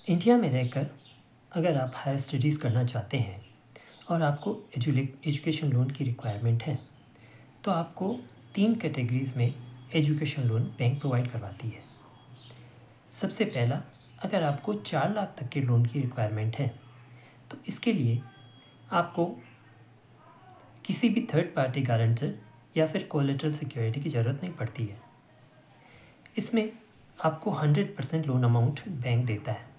India में रहकर अगर आप हायर स्टडीज़ करना चाहते हैं और आपको एजुकेशन लोन की रिक्वायरमेंट है तो आपको 3 कैटेगरीज़ में एजुकेशन लोन बैंक प्रोवाइड करवाती है। सबसे पहला, अगर आपको 4 लाख तक के लोन की रिक्वायरमेंट है तो इसके लिए आपको किसी भी थर्ड पार्टी गारंटर या फिर कोलेटरल सिक्योरिटी की ज़रूरत नहीं पड़ती है। इसमें आपको 100% लोन अमाउंट बैंक देता है।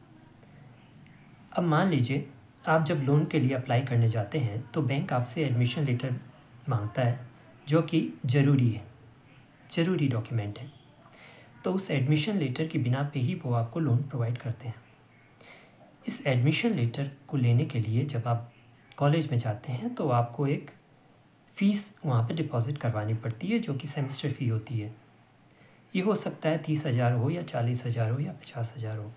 अब मान लीजिए आप जब लोन के लिए अप्लाई करने जाते हैं तो बैंक आपसे एडमिशन लेटर मांगता है, जो कि ज़रूरी डॉक्यूमेंट है। तो उस एडमिशन लेटर की बिना पे ही वो आपको लोन प्रोवाइड करते हैं। इस एडमिशन लेटर को लेने के लिए जब आप कॉलेज में जाते हैं तो आपको एक फ़ीस वहाँ पे डिपॉज़िट करवानी पड़ती है, जो कि सेमेस्टर फ़ी होती है। ये हो सकता है 30,000 हो या 40,000 हो या 50,000 हो।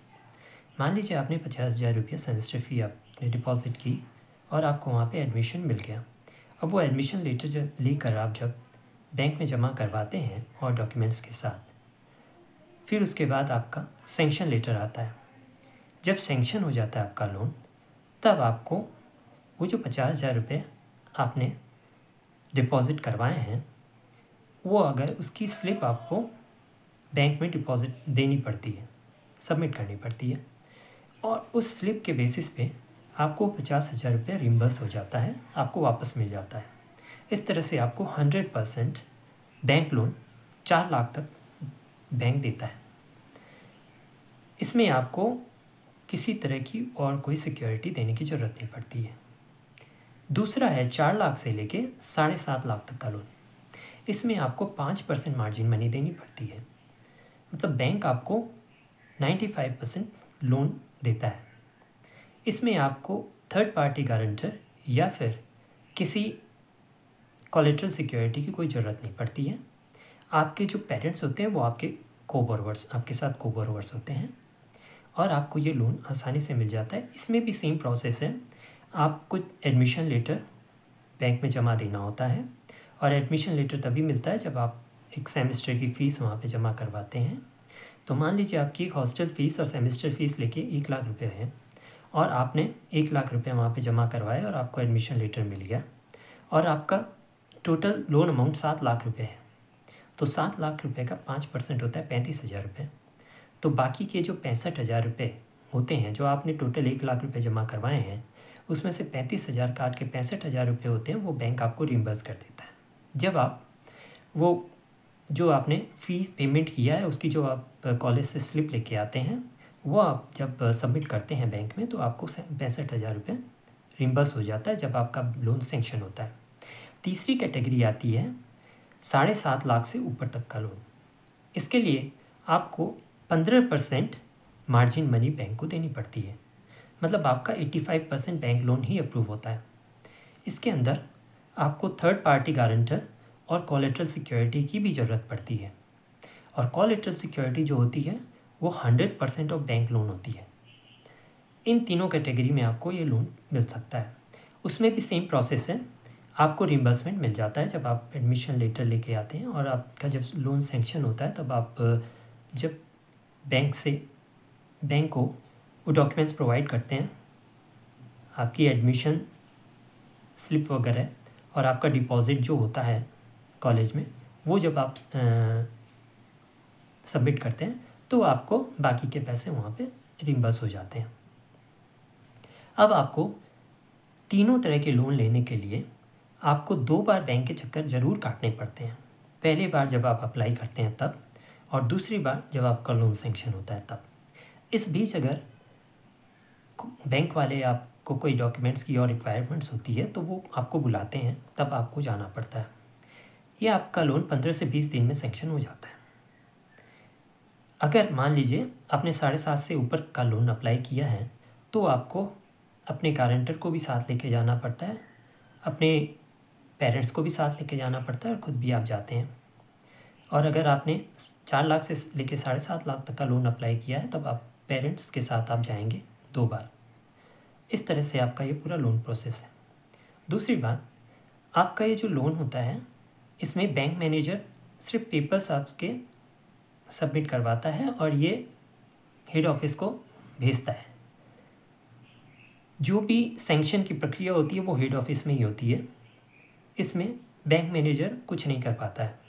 मान लीजिए आपने 50,000 रुपया सेमेस्टर फ़ी आपने डिपॉज़िट की और आपको वहाँ पे एडमिशन मिल गया। अब वो एडमिशन लेटर जब लेकर आप जब बैंक में जमा करवाते हैं और डॉक्यूमेंट्स के साथ, फिर उसके बाद आपका सैंक्शन लेटर आता है। जब सैंक्शन हो जाता है आपका लोन, तब आपको वो जो 50,000 रुपये आपने डिपॉज़िट करवाए हैं, वो अगर उसकी स्लिप आपको बैंक में डिपॉज़िट देनी पड़ती है, सबमिट करनी पड़ती है, और उस स्लिप के बेसिस पे आपको 50,000 रुपये रिम्बर्स हो जाता है, आपको वापस मिल जाता है। इस तरह से आपको 100% बैंक लोन 4 लाख तक बैंक देता है। इसमें आपको किसी तरह की और कोई सिक्योरिटी देने की ज़रूरत नहीं पड़ती है। दूसरा है 4 लाख से लेके 7.5 लाख तक का लोन। इसमें आपको 5% मार्जिन मनी देनी पड़ती है। मतलब बैंक आपको 95% लोन देता है। इसमें आपको थर्ड पार्टी गारंटर या फिर किसी कोलेटरल सिक्योरिटी की कोई ज़रूरत नहीं पड़ती है। आपके जो पेरेंट्स होते हैं वो आपके साथ को बोरोवर्स होते हैं और आपको ये लोन आसानी से मिल जाता है। इसमें भी सेम प्रोसेस है, आपको एडमिशन लेटर बैंक में जमा देना होता है और एडमिशन लेटर तभी मिलता है जब आप एक सेमेस्टर की फ़ीस वहाँ पे जमा करवाते हैं। तो मान लीजिए आपकी हॉस्टल फ़ीस और सेमेस्टर फ़ीस लेके 1 लाख रुपये है और आपने 1 लाख रुपये वहाँ पे जमा करवाए और आपको एडमिशन लेटर मिल गया और आपका टोटल लोन अमाउंट 7 लाख रुपये है। तो 7 लाख रुपये का 5% होता है 35,000 रुपये। तो बाकी के जो 65,000 रुपये होते हैं, जो आपने टोटल 1 लाख रुपये जमा करवाए हैं, उसमें से 35,000 काट के 65,000 रुपये होते हैं, वो बैंक आपको रिम्बर्स कर देता है। जब आप वो जो आपने फ़ीस पेमेंट किया है उसकी जो आप कॉलेज से स्लिप लेके आते हैं, वो आप जब सबमिट करते हैं बैंक में तो आपको 65,000 रुपये रिम्बर्स हो जाता है जब आपका लोन सेंक्शन होता है। तीसरी कैटेगरी आती है 7.5 लाख से ऊपर तक का लोन। इसके लिए आपको 15% मार्जिन मनी बैंक को देनी पड़ती है। मतलब आपका 85% बैंक लोन ही अप्रूव होता है। इसके अंदर आपको थर्ड पार्टी गारंटर और कोलेटरल सिक्योरिटी की भी ज़रूरत पड़ती है और कोलेटरल सिक्योरिटी जो होती है वो 100% ऑफ बैंक लोन होती है। इन तीनों कैटेगरी में आपको ये लोन मिल सकता है। उसमें भी सेम प्रोसेस है, आपको रिम्बर्समेंट मिल जाता है जब आप एडमिशन लेटर लेके आते हैं और आपका जब लोन सेंक्शन होता है तब आप जब बैंक को वो डॉक्यूमेंट्स प्रोवाइड करते हैं, आपकी एडमिशन स्लिप वगैरह और आपका डिपॉज़िट जो होता है कॉलेज में, वो जब आप सबमिट करते हैं तो आपको बाकी के पैसे वहाँ पे रिम्बर्स हो जाते हैं। अब आपको तीनों तरह के लोन लेने के लिए आपको 2 बार बैंक के चक्कर ज़रूर काटने पड़ते हैं। पहली बार जब आप अप्लाई करते हैं तब, और दूसरी बार जब आपका लोन सेंक्शन होता है तब। इस बीच अगर बैंक वाले आपको कोई डॉक्यूमेंट्स की और रिक्वायरमेंट्स होती है तो वो आपको बुलाते हैं, तब आपको जाना पड़ता है। ये आपका लोन 15 से 20 दिन में सेंक्शन हो जाता है। अगर मान लीजिए आपने 7.5 से ऊपर का लोन अप्लाई किया है तो आपको अपने गारंटर को भी साथ लेके जाना पड़ता है, अपने पेरेंट्स को भी साथ लेके जाना पड़ता है और ख़ुद भी आप जाते हैं। और अगर आपने 4 लाख से लेके 7.5 लाख तक का लोन अप्लाई किया है तब आप पेरेंट्स के साथ आप जाएंगे 2 बार। इस तरह से आपका ये पूरा लोन प्रोसेस है। दूसरी बात, आपका ये जो लोन होता है इसमें बैंक मैनेजर सिर्फ पेपर्स आपके सबमिट करवाता है और ये हेड ऑफिस को भेजता है। जो भी सैंक्शन की प्रक्रिया होती है वो हेड ऑफिस में ही होती है। इसमें बैंक मैनेजर कुछ नहीं कर पाता है।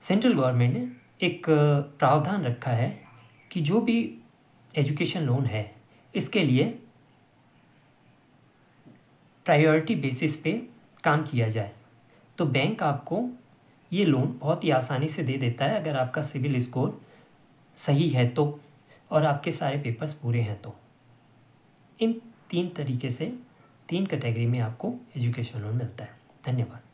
सेंट्रल गवर्नमेंट ने एक प्रावधान रखा है कि जो भी एजुकेशन लोन है इसके लिए प्रायोरिटी बेसिस पे काम किया जाए। तो बैंक आपको ये लोन बहुत ही आसानी से दे देता है अगर आपका सिविल स्कोर सही है तो, और आपके सारे पेपर्स पूरे हैं तो। इन 3 तरीके से 3 कैटेगरी में आपको एजुकेशन लोन मिलता है। धन्यवाद।